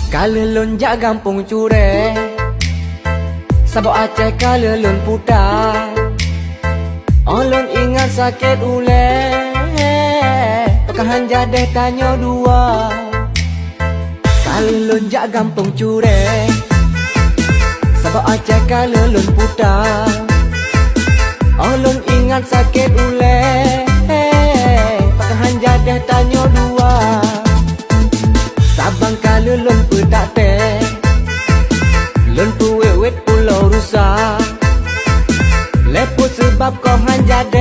Kala lonjak gampung cure, Sabok Aceh kala lon putar. Olon ingat sakit ule, Pekahan jadeh tanya dua. Kala lonjak gampung cure, Sabok Aceh kala lon putar. Olon ingat sakit ule, Pekahan jadeh tanya dua. Sabang kala lon petak teh, Lon puwet pulau rusak. Lepo sebab kau hanjada